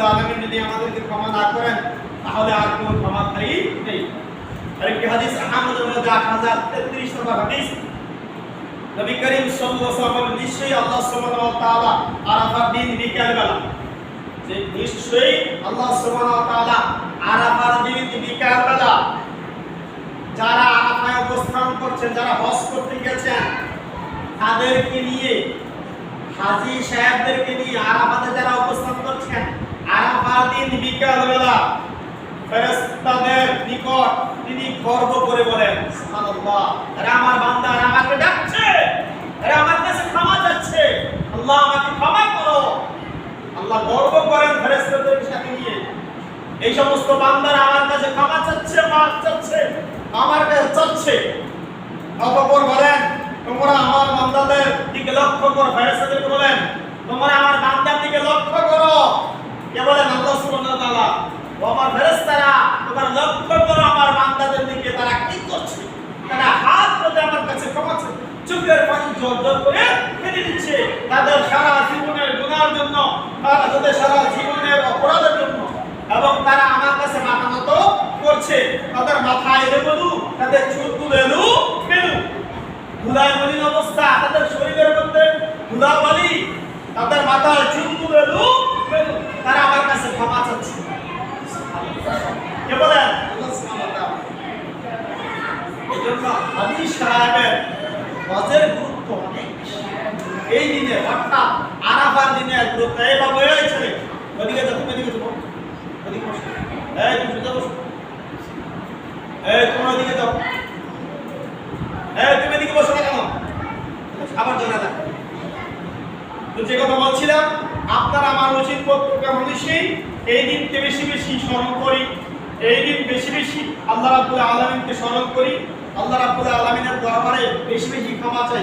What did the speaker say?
রাব্বুল আলামিন যদি আমাদেরকে ক্ষমা না করেন তাহলে আর কোনো ক্ষমাকারী নেই। আরেকটি হাদিস আহমদের মধ্যে 8033 নম্বর হাদিস, নবী করিম সাল্লাল্লাহু আলাইহি ওয়াসাল্লাম নিশ্চয়ই আল্লাহ সুবহানাহু ওয়া তাআলা আরাফার দিন বিকালবেলা, যে নিশ্চয়ই আল্লাহ সুবহানাহু ওয়া তাআলা আরাফার দিন বিকালবেলা যারা আরাফায় অবস্থান করছেন, যারা হজ করতে গেছেন তাদেরকে নিয়ে, হাজী সাহেবদেরকে নিয়ে আরাফাতে যারা অবস্থান করছেন আরাফার দিন বিকালবেলা ফেরেশতাদের নিকট তিনি গর্ব করে বলেন, সুবহানাল্লাহ, আরে আমার বান্দা আমাকে ডাকছে, আরে আমার কাছে ক্ষমা চাচ্ছে, আল্লাহ আমাকে ক্ষমা করো। আল্লাহ গর্ব করেন ফেরেশতাদের সাথে নিয়ে, এই সমস্ত বান্দারা আমার কাছে ক্ষমা চাচ্ছে, মাফ চাচ্ছে, আমার কাছে চাচ্ছে। অতঃপর বলেন, তোমরা আমার বান্দাদের দিকে লক্ষ্য করো, ফেরেশতাদেরকে বলেন তোমরা আমার বান্দার দিকে লক্ষ্য করো। কে বলেন? আল্লাহ সুবহানাহু ওয়া তাআলা। ও আমার ফেরেশতারা, তোমরা লক্ষ্য করো আমার বান্দাদের দিকে, তারা কি করছে। তারা হাত তুলে আমার কাছে ক্ষমা চাচ্ছে, চোখের পানি ঝরঝর করে ফেলে দিচ্ছে তাদের সারা জীবনের গুনার জন্য, তাদের সারা জীবনের অপরাধের জন্য, এবং তারা আমার কাছে মাথা নত করছে। তাদের মাথায় এলোমেলো, তাদের চুলগুলো এলোমেলো, ধুলায় মলিন অবস্থা, তাদের শরীরের মধ্যে ধুলাবালি, তাদের মাথার চুলগুলো এলোমেলো, তারা আমার কাছে ক্ষমা চাচ্ছে। কে বলেন? আল্লাহ সুবহানাহু ওয়া তাআলা। এজন্য হাজী সাহেবের হজের গুরুত্ব অনেক। এই দিনে অর্থাৎ আরাফার দিনে গুরুত্ব এইভাবে হয়েছে। ওদিকে যাও, তুমি এদিকে যাও, ওদিকে বসো, এই তুমি সোজা বসো, এই তোমরা ওদিকে যাও, এই তুমি এদিকে বসো না কেন? আবার জানা না। তো যে কথা বলছিলাম, আপনার আমার উচিত প্রত্যেকটা মানুষই এই দিনকে বেশি বেশি স্মরণ করি, এই দিন বেশি বেশি আল্লাহ রাব্বুল আলামিনকে স্মরণ করি, আল্লাহ রাব্বুল আলামিনের দরবারে বেশি বেশি ক্ষমা চাই।